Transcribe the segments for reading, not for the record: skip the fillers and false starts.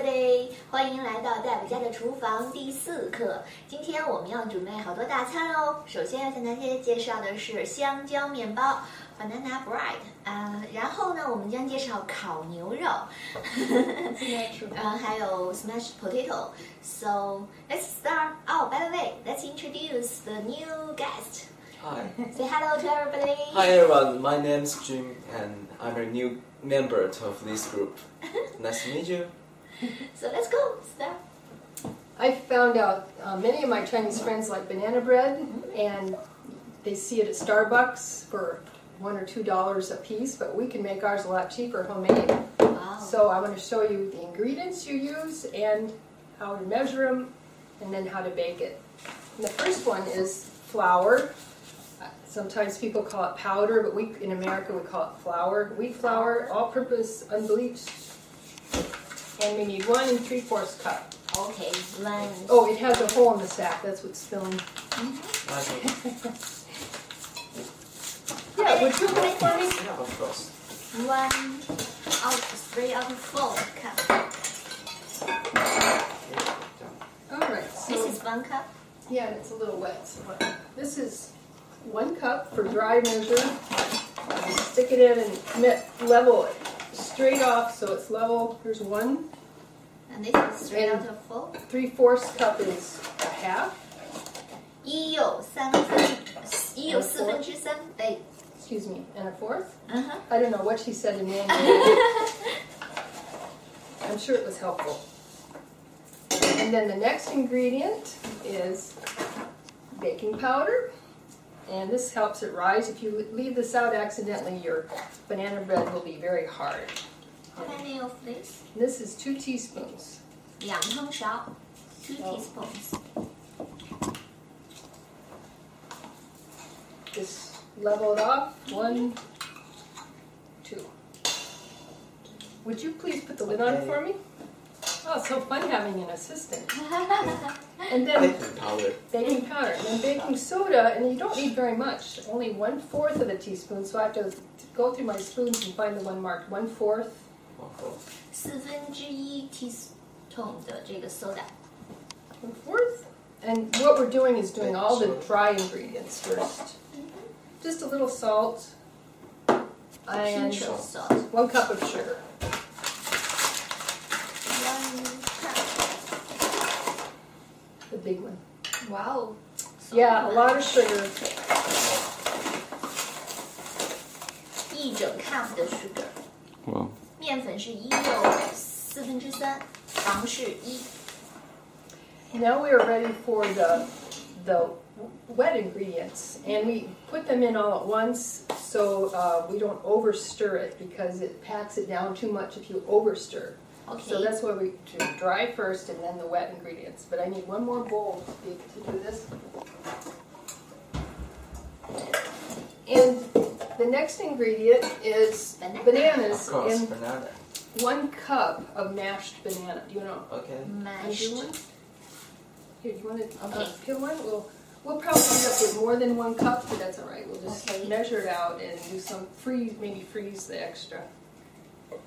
everybody！ 欢迎来到Debra家的厨房第4课。今天我们要准备好多大餐哦。首先要向大家介绍的是香蕉面包 （banana bread） 然后呢，我们将介绍烤牛肉，还有 smashed potato. So let's start. Oh, by the way, let's introduce the new guest. Hi. Say hello to everybody. Hi everyone, my name's Jim and I'm a new member of this group. Nice to meet you. So let's go. Start. I found out many of my Chinese friends like banana bread, and they see it at Starbucks for $1 or $2 a piece, but we can make ours a lot cheaper homemade. Wow. So I want to show you the ingredients you use and how to measure them, and then how to bake it. And the first one is flour. Sometimes people call it powder, but in America we call it flour. Wheat flour, all-purpose, unbleached. And we need 1 3/4 cup. Okay, blend. Oh, it has a hole in the sack. That's what's spilling. Yeah, would you make for me? Yeah, of course. 3 out of 4 cup. All right. So, This is 1 cup. yeah, and it's a little wet. So this is 1 cup for dry measure. Stick it in and level it straight off so it's level. Here's 1. And this is 3 out of 4. 3/4 cup is a half. 1有4分之3杯。 Excuse me, and a 4th. Uh-huh. I don't know what she said in Mandarin. I'm sure it was helpful. And then the next ingredient is baking powder. And this helps it rise. If you leave this out accidentally, your banana bread will be very hard. How many of this? This is 2 teaspoons. 2汤勺 2 teaspoons. Just level it off. 1, 2. Would you please put the lid on for me? Oh, it's so fun having an assistant. And then Baking powder. baking powder, and then baking soda, and you don't need very much. Only 1/4 of a teaspoon. So I have to go through my spoons and find the one marked 1/4. 1/4 teaspoon 的这个 soda. 1/4. And what we're doing is doing all the dry ingredients first. Just a little salt and Pinch of salt. 1 cup of sugar. 1 cup. The big one. Wow. Yeah, a lot of sugar. 1整 cup 的 sugar. Wow. 面粉是1又4分之3，糖是1。 Now we are ready for the wet ingredients, and we put them in all at once so we don't overstir it because it packs it down too much if you overstir. Okay. So that's why we do dry first and then the wet ingredients. But I need 1 more bowl to do this. And the next ingredient is bananas. Of course, And banana. 1 cup of mashed banana. Do you know? Okay. Mashed. Here, do you want to Okay. peel one? We'll probably end up with more than 1 cup, but that's all right. We'll just Okay. measure it out and do some maybe freeze the extra.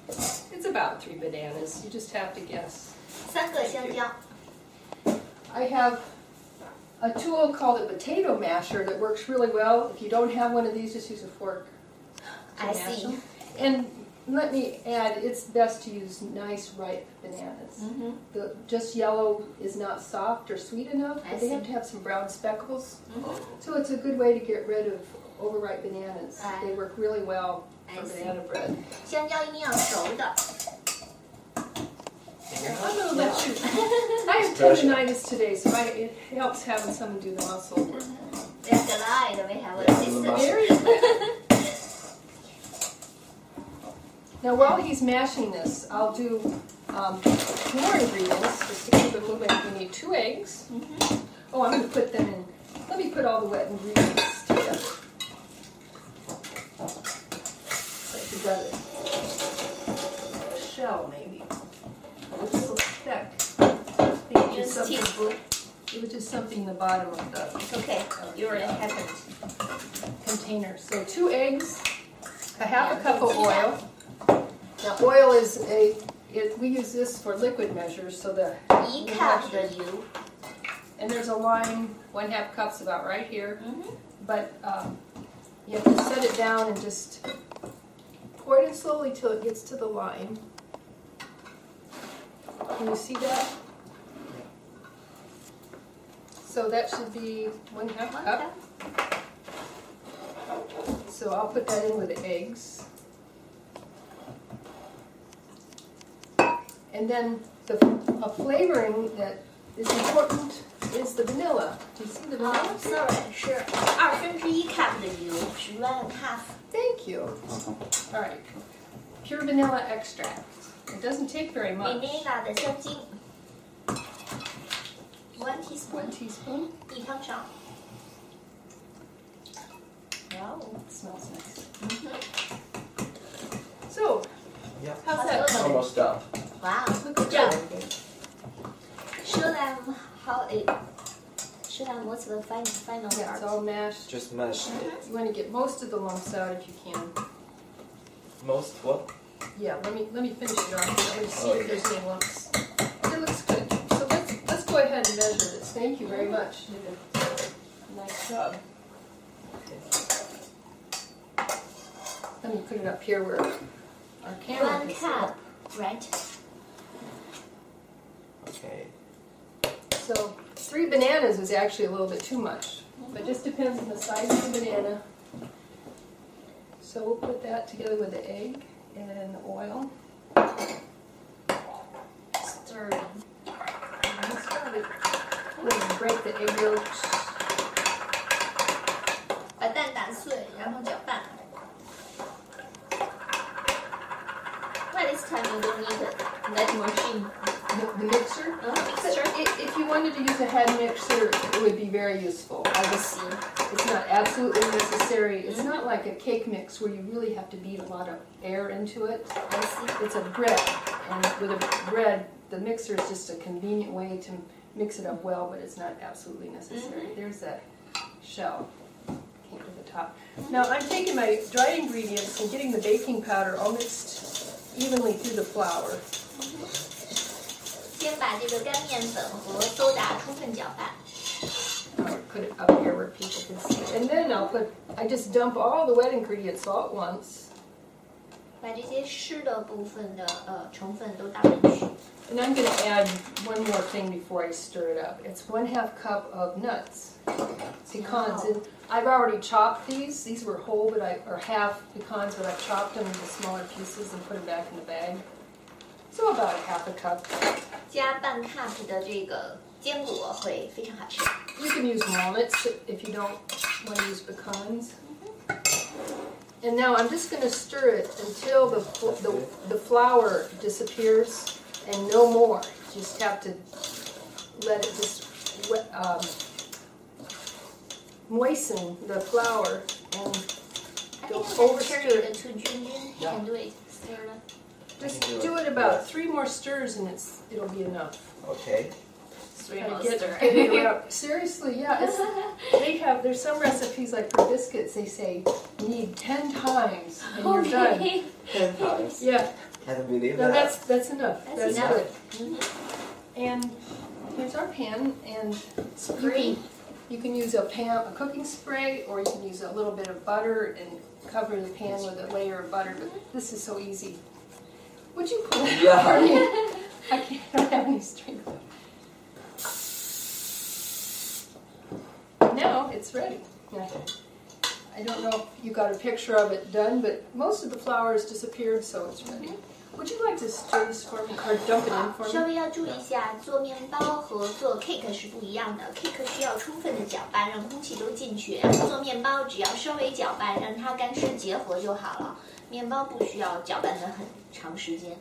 It's about 3 bananas. You just have to guess. 3个香蕉。 I have a tool called a potato masher that works really well. If you don't have one of these, just use a fork to I mash see. them. And let me add, it's best to use nice ripe bananas. Just yellow is not soft or sweet enough, I but they see. have to have some brown speckles. Oh. So it's a good way to get rid of overripe bananas. Right. They work really well I for see. banana bread. 香蕉一定要熟的。 I'm going to let you. I have tendonitis today, so it helps having someone do the muscle work. That's glad we have a Yeah, assistant. Very Now, while he's mashing this, I'll do more ingredients just to keep it moving. We need 2 eggs. Oh, I'm going to put them in. Let me put all the wet ingredients together. Like together. Shell, maybe. A little thick. Use teaspoon. It was just something in the bottom of the Okay, you already happened. container. So 2 eggs, a half a cup of oil. Now oil is we use this for liquid measures, so the 1 cup 的油。 And there's a line, 1/2 cup's about right here. But you have to set it down and just pour it in slowly till it gets to the line. Can you see that? So that should be 1/2 cup. So I'll put that in with the eggs. And then a flavoring that is important is the vanilla. Do you see the vanilla? Sorry, 是1/2 cup 的油，是 1/2。 Thank you. All right. Pure vanilla extract. It doesn't take very much. vanilla 的香精，1 teaspoon， 1 teaspoon. 1汤勺。 Wow, it smells nice. So, Yeah. how's that coming? Almost done. Wow, Look good at job. Show them how it. Show them what's the final Yeah, part. it's all mashed. Just mash it. You want to get most of the lumps out if you can. Most what? Yeah, let me finish it off. Let me see if Okay. there's any lumps. It looks good. So let's go ahead and measure this. Thank you very much. You did a nice job. Let me put it up here where our camera 1 can see cup, right? Okay. So 3 bananas is actually a little bit too much, but it just depends on the size of the banana. So we'll put that together with the egg and the oil. Stirring. We're going to break the egg yolks. 把蛋打碎，然后搅拌。By this time you don't need that machine. The mixer. Mixture. If you wanted to use a hand mixer, it would be very useful. I see. It's not absolutely necessary. It's not like a cake mix where you really have to beat a lot of air into it. I see. It's a bread, and with a bread, the mixer is just a convenient way to mix it up well, but it's not absolutely necessary. There's that shell. Came to the top. Now I'm taking my dried ingredients and getting the baking powder all mixed evenly through the flour. 先把这个干面粉和苏打充分搅拌。 I'll put it up here where people can see it. And then I just dump all the wet ingredients all at once. 把这些湿的部分的成分都倒进去。 And I'm going to add one more thing before I stir it up. It's 1/2 cup of nuts, pecans. And I've already chopped these. These were whole, or half pecans, but I've chopped them into smaller pieces and put them back in the bag. So about 1/2 cup. 加半 cup 的这个坚果会非常好吃。 You can use walnuts if you don't want to use pecans. And now I'm just going to stir it until the flour disappears and no more. You just have to let it just moisten the flour and I don't think I'm overstir turning it it. to Junjun. He can do it. Stir it. Just do it about 3 more stirs and it'll be enough. Okay. Try to get it around. Seriously, yeah. There's some recipes like for biscuits, they say you need 10 times and you're done. 10 times. Yeah. Can't believe No, that. that's enough. That's enough. Good. And here's our pan, and Spray. you can use a cooking spray, or you can use a little bit of butter and cover the pan with a layer of butter. But this is so easy. Would you pull it Yeah. for me? I don't have any strength. Now it's ready. I don't know if you got a picture of it done, but most of the flour has disappeared, so it's ready. Would you like to stir this for me, or dump it in for 稍 me? 微要注意一下，做面包和做 cake 是不一样的。cake 需要充分的搅拌，让空气都进去。然后做面包只要稍微搅拌，让它干湿结合就好了。面包不需要搅拌的很长时间。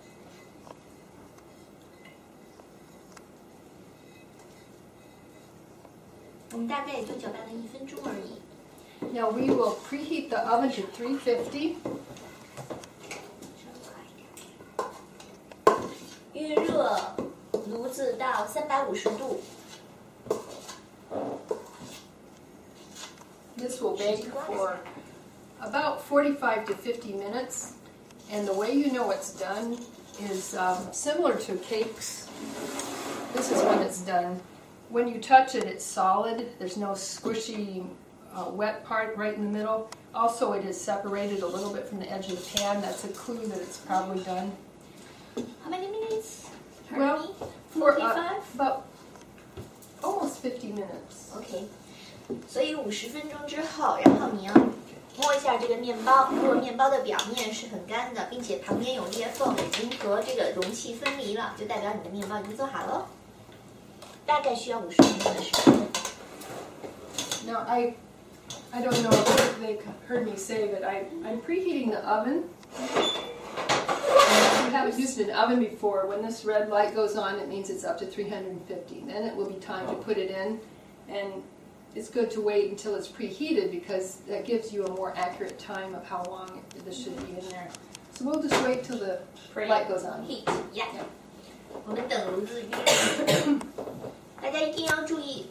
我们大概也就搅拌了1分钟而已。 Now we will preheat the oven to 350. 预热炉子到350度。 This will bake for about 45 to 50 minutes. And the way you know it's done is similar to cakes. This is one that's done. When you touch it, it's solid. There's no squishy, wet part right in the middle. Also, it is separated a little bit from the edge of the pan. That's a clue that it's probably done. How many minutes? Well, 45? About almost 50 minutes. OK， 所以50分钟之后，然后你要摸一下这个面包，如果面包的表面是很干的，并且旁边有裂缝，已经和这个容器分离了，就代表你的面包已经做好了。大概需要50分钟的时间。Now, I don't know if they heard me say, but I'm preheating the oven. If you haven't used an oven before, when this red light goes on, it means it's up to 350. Then it will be time to put it in, and it's good to wait until it's preheated because that gives you a more accurate time of how long this should be in there. So we'll just wait till the light goes on. Heat, yeah. 我们等炉子预热。大家一定要注意，